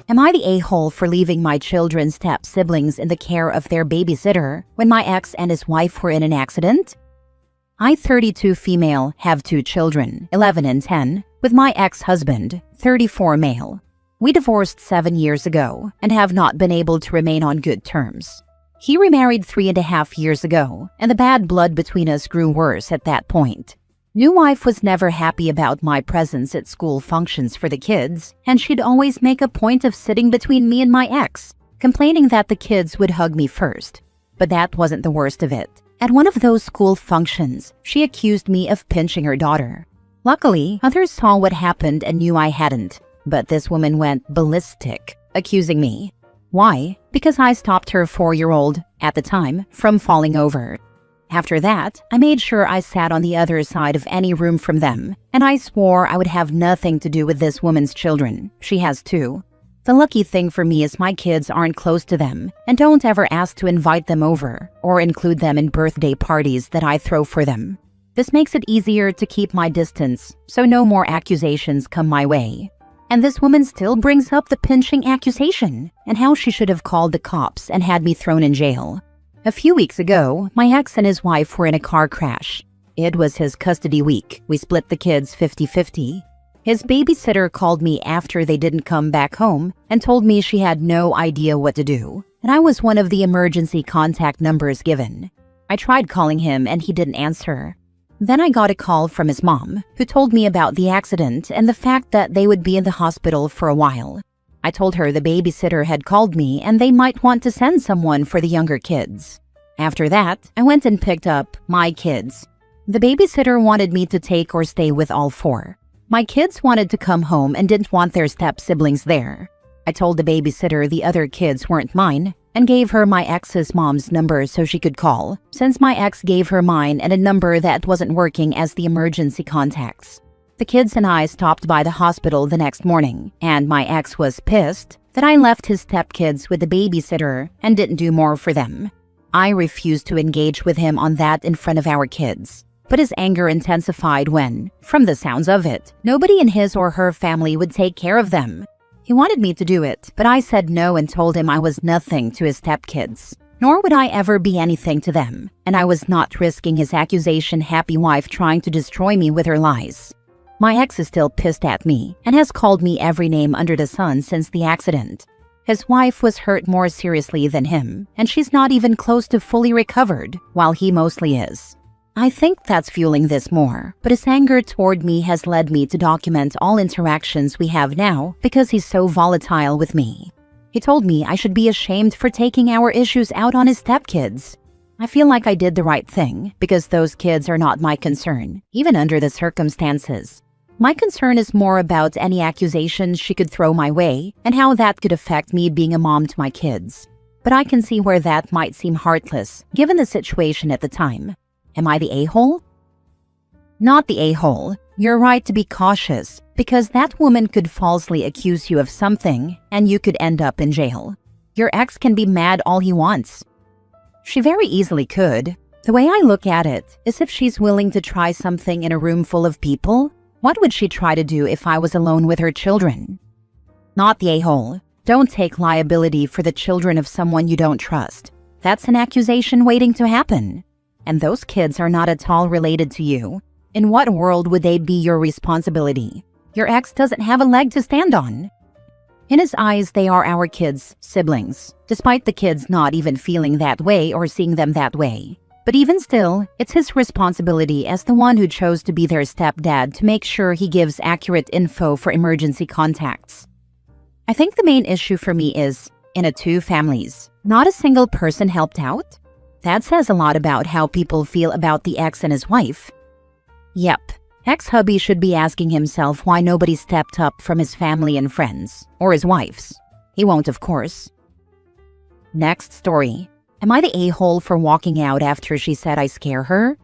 Am I the a-hole for leaving my children's step-siblings in the care of their babysitter when my ex and his wife were in an accident? I, 32 female, have 2 children, 11 and 10, with my ex-husband, 34 male. We divorced 7 years ago and have not been able to remain on good terms. He remarried 3.5 years ago, and the bad blood between us grew worse at that point. New wife was never happy about my presence at school functions for the kids, and she'd always make a point of sitting between me and my ex, complaining that the kids would hug me first. But that wasn't the worst of it. At one of those school functions, she accused me of pinching her daughter. Luckily, others saw what happened and knew I hadn't, but this woman went ballistic, accusing me. Why? Because I stopped her 4-year-old, at the time, from falling over. After that, I made sure I sat on the other side of any room from them, and I swore I would have nothing to do with this woman's children. She has 2. The lucky thing for me is my kids aren't close to them and don't ever ask to invite them over or include them in birthday parties that I throw for them. This makes it easier to keep my distance, so no more accusations come my way. And this woman still brings up the pinching accusation and how she should have called the cops and had me thrown in jail. A few weeks ago, my ex and his wife were in a car crash. It was his custody week. We split the kids 50-50. His babysitter called me after they didn't come back home and told me she had no idea what to do, and I was one of the emergency contact numbers given. I tried calling him and he didn't answer. Then I got a call from his mom, who told me about the accident and the fact that they would be in the hospital for a while. I told her the babysitter had called me and they might want to send someone for the younger kids. After that, I went and picked up my kids. The babysitter wanted me to take or stay with all 4. My kids wanted to come home and didn't want their step-siblings there. I told the babysitter the other kids weren't mine and gave her my ex's mom's number so she could call, since my ex gave her mine and a number that wasn't working as the emergency contacts. The kids and I stopped by the hospital the next morning, and my ex was pissed that I left his stepkids with the babysitter and didn't do more for them. I refused to engage with him on that in front of our kids, but his anger intensified when, from the sounds of it, nobody in his or her family would take care of them. He wanted me to do it, but I said no and told him I was nothing to his stepkids, nor would I ever be anything to them, and I was not risking his accusation-happy wife trying to destroy me with her lies. My ex is still pissed at me and has called me every name under the sun since the accident. His wife was hurt more seriously than him, and she's not even close to fully recovered, while he mostly is. I think that's fueling this more, but his anger toward me has led me to document all interactions we have now because he's so volatile with me. He told me I should be ashamed for taking our issues out on his stepkids. I feel like I did the right thing because those kids are not my concern, even under the circumstances. My concern is more about any accusations she could throw my way and how that could affect me being a mom to my kids. But I can see where that might seem heartless, given the situation at the time. Am I the a-hole? Not the a-hole. You're right to be cautious, because that woman could falsely accuse you of something, and you could end up in jail. Your ex can be mad all he wants. She very easily could. The way I look at it is if she's willing to try something in a room full of people, what would she try to do if I was alone with her children? Not the a-hole. Don't take liability for the children of someone you don't trust. That's an accusation waiting to happen. And those kids are not at all related to you. In what world would they be your responsibility? Your ex doesn't have a leg to stand on. In his eyes, they are our kids' siblings, despite the kids not even feeling that way or seeing them that way. But even still, it's his responsibility as the one who chose to be their stepdad to make sure he gives accurate info for emergency contacts. I think the main issue for me is, in 2 families, not a single person helped out? That says a lot about how people feel about the ex and his wife. Yep, ex-hubby should be asking himself why nobody stepped up from his family and friends, or his wife's. He won't, of course. Next story. Am I the a-hole for walking out after she said I scare her?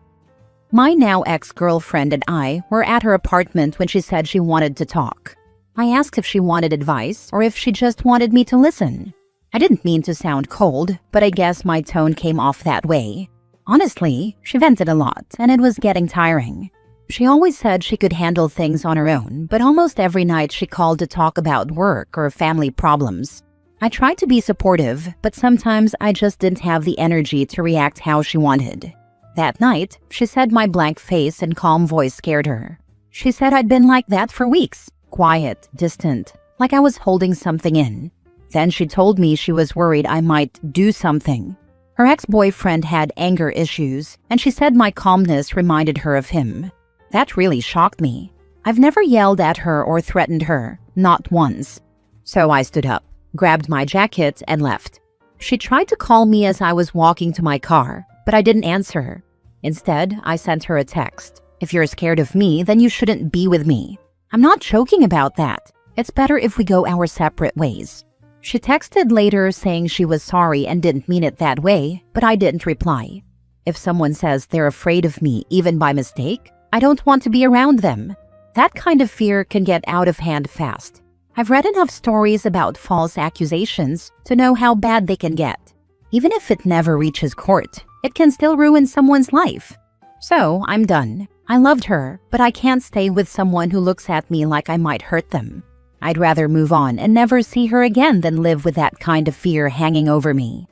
My now ex-girlfriend and I were at her apartment when she said she wanted to talk. I asked if she wanted advice or if she just wanted me to listen. I didn't mean to sound cold, but I guess my tone came off that way. Honestly, she vented a lot, and it was getting tiring. She always said she could handle things on her own, but almost every night she called to talk about work or family problems. I tried to be supportive, but sometimes I just didn't have the energy to react how she wanted. That night, she said my blank face and calm voice scared her. She said I'd been like that for weeks, quiet, distant, like I was holding something in. Then she told me she was worried I might do something. Her ex-boyfriend had anger issues, and she said my calmness reminded her of him. That really shocked me. I've never yelled at her or threatened her, not once. So I stood up, grabbed my jacket, and left. She tried to call me as I was walking to my car, but I didn't answer her. Instead, I sent her a text. If you're scared of me, then you shouldn't be with me. I'm not joking about that. It's better if we go our separate ways. She texted later saying she was sorry and didn't mean it that way, but I didn't reply. If someone says they're afraid of me, even by mistake, I don't want to be around them. That kind of fear can get out of hand fast. I've read enough stories about false accusations to know how bad they can get. Even if it never reaches court, it can still ruin someone's life. So, I'm done. I loved her, but I can't stay with someone who looks at me like I might hurt them. I'd rather move on and never see her again than live with that kind of fear hanging over me.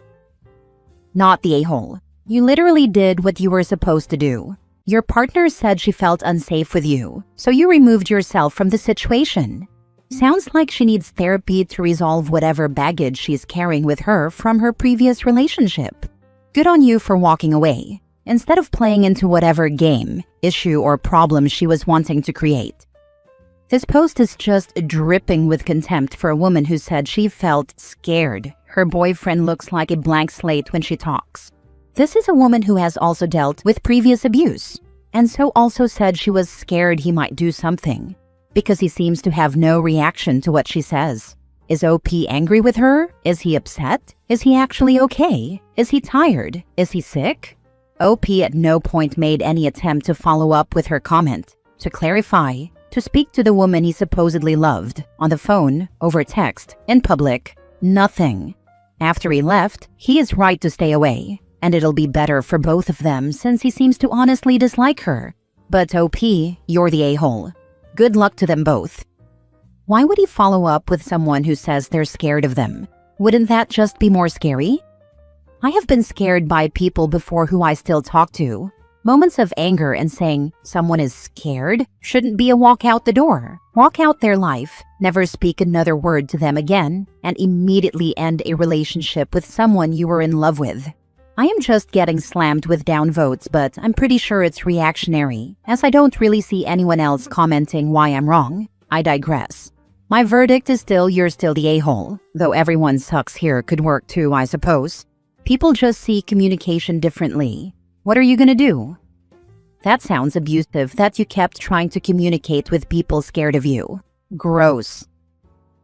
Not the a-hole. You literally did what you were supposed to do. Your partner said she felt unsafe with you, so you removed yourself from the situation. Sounds like she needs therapy to resolve whatever baggage she's carrying with her from her previous relationship. Good on you for walking away, instead of playing into whatever game, issue, or problem she was wanting to create. This post is just dripping with contempt for a woman who said she felt scared. Her boyfriend looks like a blank slate when she talks. This is a woman who has also dealt with previous abuse, and so also said she was scared he might do something, because he seems to have no reaction to what she says. Is OP angry with her? Is he upset? Is he actually okay? Is he tired? Is he sick? OP at no point made any attempt to follow up with her comment, to clarify, to speak to the woman he supposedly loved, on the phone, over text, in public. Nothing. After he left, he is right to stay away. And it'll be better for both of them since he seems to honestly dislike her. But OP, you're the a-hole. Good luck to them both. Why would he follow up with someone who says they're scared of them? Wouldn't that just be more scary? I have been scared by people before who I still talk to. Moments of anger and saying someone is scared shouldn't be a walk out the door. Walk out their life, never speak another word to them again, and immediately end a relationship with someone you were in love with. I am just getting slammed with downvotes, but I'm pretty sure it's reactionary, as I don't really see anyone else commenting why I'm wrong. I digress. My verdict is still you're still the a-hole, though everyone sucks here could work too, I suppose. People just see communication differently. What are you gonna do? That sounds abusive that you kept trying to communicate with people scared of you. Gross.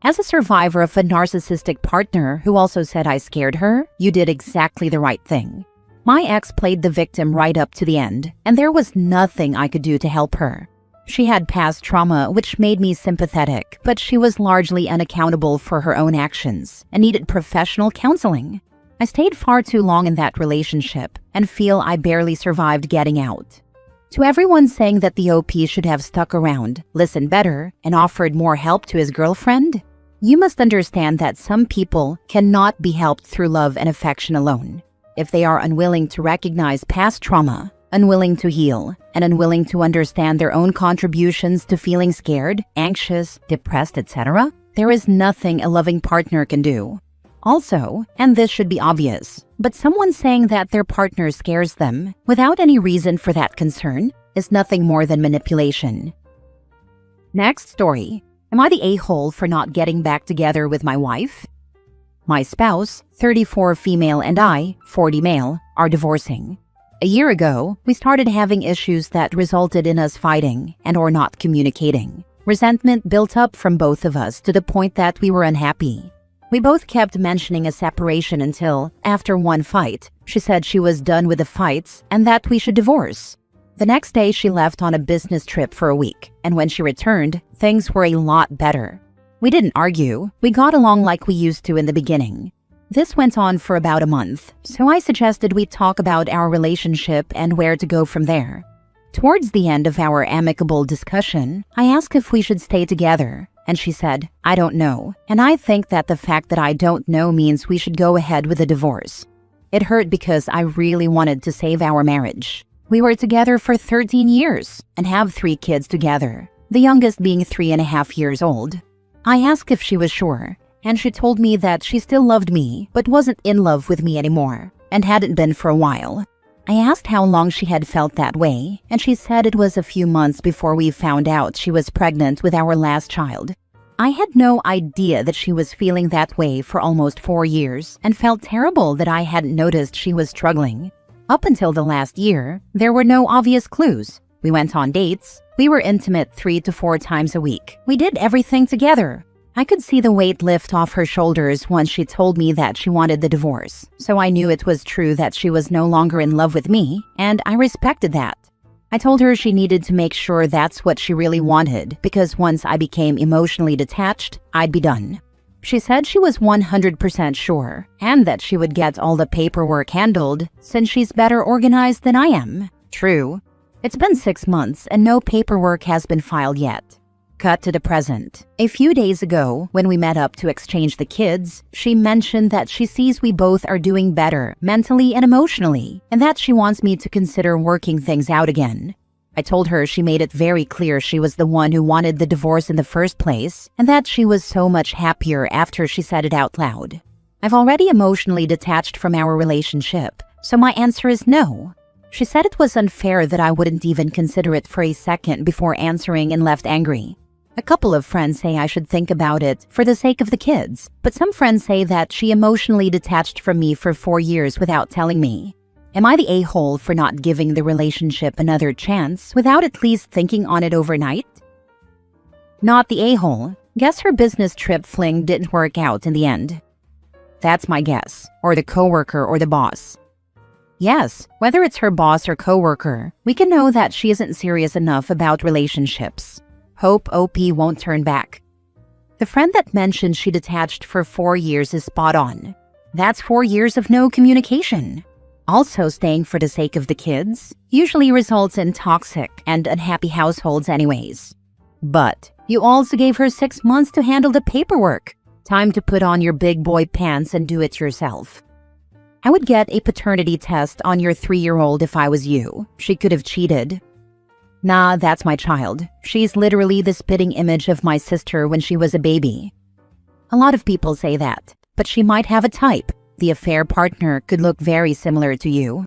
As a survivor of a narcissistic partner who also said I scared her, you did exactly the right thing. My ex played the victim right up to the end, and there was nothing I could do to help her. She had past trauma, which made me sympathetic, but she was largely unaccountable for her own actions and needed professional counseling. I stayed far too long in that relationship and feel I barely survived getting out. To everyone saying that the OP should have stuck around, listened better, and offered more help to his girlfriend, you must understand that some people cannot be helped through love and affection alone. If they are unwilling to recognize past trauma, unwilling to heal, and unwilling to understand their own contributions to feeling scared, anxious, depressed, etc., there is nothing a loving partner can do. Also, and this should be obvious, but someone saying that their partner scares them without any reason for that concern is nothing more than manipulation. Next story. Am I the a-hole for not getting back together with my wife? My spouse, 34 female, and I, 40 male, are divorcing. A year ago, we started having issues that resulted in us fighting and or not communicating. Resentment built up from both of us to the point that we were unhappy. We both kept mentioning a separation until, after one fight, she said she was done with the fights and that we should divorce. The next day, she left on a business trip for a week, and when she returned, things were a lot better. We didn't argue. We got along like we used to in the beginning. This went on for about a month, so I suggested we talk about our relationship and where to go from there. Towards the end of our amicable discussion, I asked if we should stay together, and she said, "I don't know, and I think that the fact that I don't know means we should go ahead with a divorce." It hurt because I really wanted to save our marriage. We were together for 13 years and have 3 kids together, the youngest being 3.5 years old. I asked if she was sure, and she told me that she still loved me but wasn't in love with me anymore and hadn't been for a while. I asked how long she had felt that way, and she said it was a few months before we found out she was pregnant with our last child. I had no idea that she was feeling that way for almost 4 years and felt terrible that I hadn't noticed she was struggling. Up until the last year, there were no obvious clues. We went on dates. We were intimate 3 to 4 times a week. We did everything together. I could see the weight lift off her shoulders once she told me that she wanted the divorce, so I knew it was true that she was no longer in love with me, and I respected that. I told her she needed to make sure that's what she really wanted, because once I became emotionally detached, I'd be done. She said she was 100% sure, and that she would get all the paperwork handled, since she's better organized than I am. True. It's been 6 months, and no paperwork has been filed yet. Cut to the present. A few days ago, when we met up to exchange the kids, she mentioned that she sees we both are doing better mentally and emotionally, and that she wants me to consider working things out again. I told her she made it very clear she was the one who wanted the divorce in the first place, and that she was so much happier after she said it out loud. I've already emotionally detached from our relationship, so my answer is no. She said it was unfair that I wouldn't even consider it for a second before answering and left angry. A couple of friends say I should think about it for the sake of the kids, but some friends say that she emotionally detached from me for 4 years without telling me. Am I the a-hole for not giving the relationship another chance without at least thinking on it overnight? Not the a-hole. Guess her business trip fling didn't work out in the end. That's my guess. Or the coworker or the boss. Yes, whether it's her boss or coworker, we can know that she isn't serious enough about relationships. Hope OP won't turn back. The friend that mentioned she detached for 4 years is spot on. That's 4 years of no communication. Also, staying for the sake of the kids usually results in toxic and unhappy households anyways. But you also gave her 6 months to handle the paperwork. Time to put on your big boy pants and do it yourself. I would get a paternity test on your 3-year-old if I was you. She could have cheated. Nah, that's my child. She's literally the spitting image of my sister when she was a baby. A lot of people say that, but she might have a type. The affair partner could look very similar to you.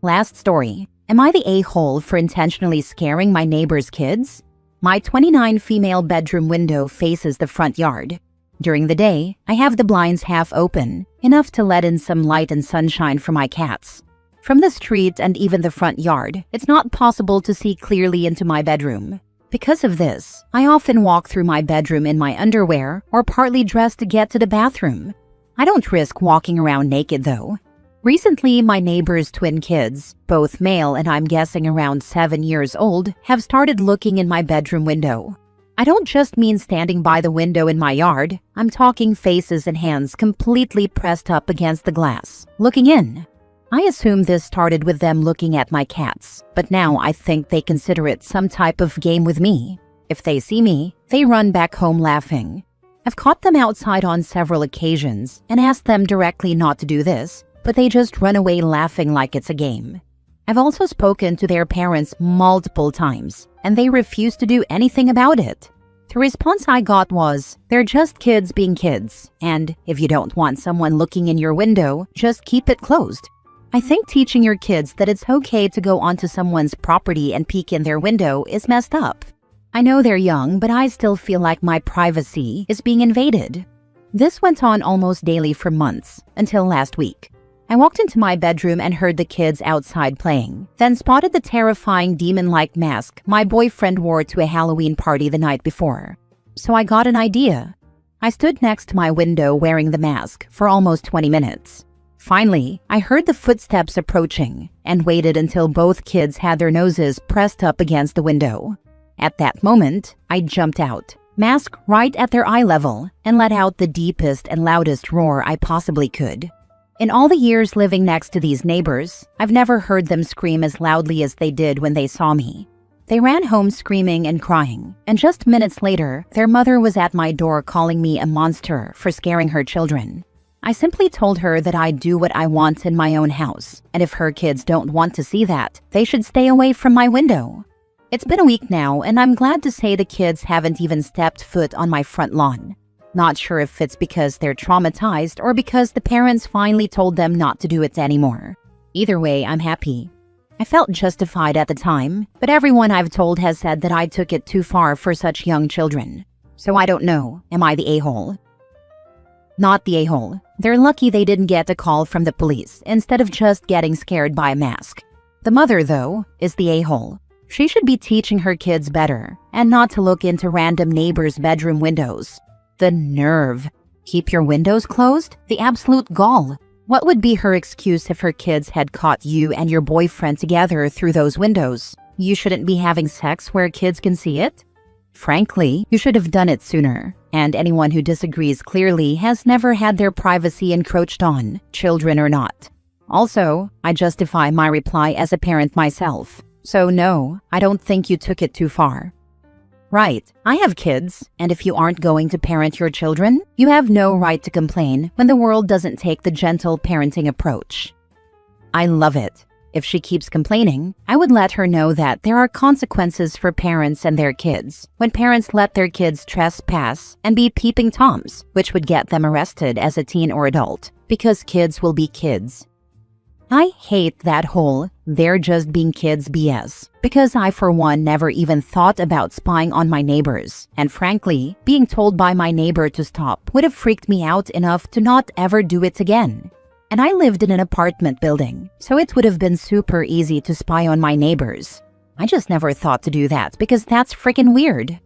Last story. Am I the a-hole for intentionally scaring my neighbor's kids? My 29 female bedroom window faces the front yard. During the day, I have the blinds half open, enough to let in some light and sunshine for my cats. From the street and even the front yard, it's not possible to see clearly into my bedroom. Because of this, I often walk through my bedroom in my underwear or partly dressed to get to the bathroom. I don't risk walking around naked though. Recently, my neighbor's twin kids, both male and I'm guessing around 7 years old, have started looking in my bedroom window. I don't just mean standing by the window in my yard. I'm talking faces and hands completely pressed up against the glass, looking in. I assume this started with them looking at my cats, but now I think they consider it some type of game with me. If they see me, they run back home laughing. I've caught them outside on several occasions and asked them directly not to do this, but they just run away laughing like it's a game. I've also spoken to their parents multiple times, and they refuse to do anything about it. The response I got was, "They're just kids being kids, and if you don't want someone looking in your window, just keep it closed." I think teaching your kids that it's okay to go onto someone's property and peek in their window is messed up. I know they're young, but I still feel like my privacy is being invaded. This went on almost daily for months, until last week. I walked into my bedroom and heard the kids outside playing, then spotted the terrifying demon-like mask my boyfriend wore to a Halloween party the night before. So I got an idea. I stood next to my window wearing the mask for almost 20 minutes. Finally, I heard the footsteps approaching and waited until both kids had their noses pressed up against the window. At that moment, I jumped out, mask right at their eye level, and let out the deepest and loudest roar I possibly could. In all the years living next to these neighbors, I've never heard them scream as loudly as they did when they saw me. They ran home screaming and crying, and just minutes later, their mother was at my door calling me a monster for scaring her children. I simply told her that I'd do what I want in my own house, and if her kids don't want to see that, they should stay away from my window. It's been a week now, and I'm glad to say the kids haven't even stepped foot on my front lawn. Not sure if it's because they're traumatized or because the parents finally told them not to do it anymore. Either way, I'm happy. I felt justified at the time, but everyone I've told has said that I took it too far for such young children. So I don't know, am I the a-hole? Not the a-hole. They're lucky they didn't get a call from the police instead of just getting scared by a mask. The mother, though, is the a-hole. She should be teaching her kids better and not to look into random neighbors' bedroom windows. The nerve. Keep your windows closed? The absolute gall. What would be her excuse if her kids had caught you and your boyfriend together through those windows? You shouldn't be having sex where kids can see it? Frankly, you should have done it sooner. And anyone who disagrees clearly has never had their privacy encroached on, children or not. Also, I justify my reply as a parent myself. So no, I don't think you took it too far. Right, I have kids, and if you aren't going to parent your children, you have no right to complain when the world doesn't take the gentle parenting approach. I love it. If she keeps complaining, I would let her know that there are consequences for parents and their kids when parents let their kids trespass and be peeping toms, which would get them arrested as a teen or adult, because kids will be kids. I hate that whole "they're just being kids" BS, because I for one never even thought about spying on my neighbors, and frankly, being told by my neighbor to stop would have freaked me out enough to not ever do it again. And I lived in an apartment building, so it would have been super easy to spy on my neighbors. I just never thought to do that because that's freaking weird.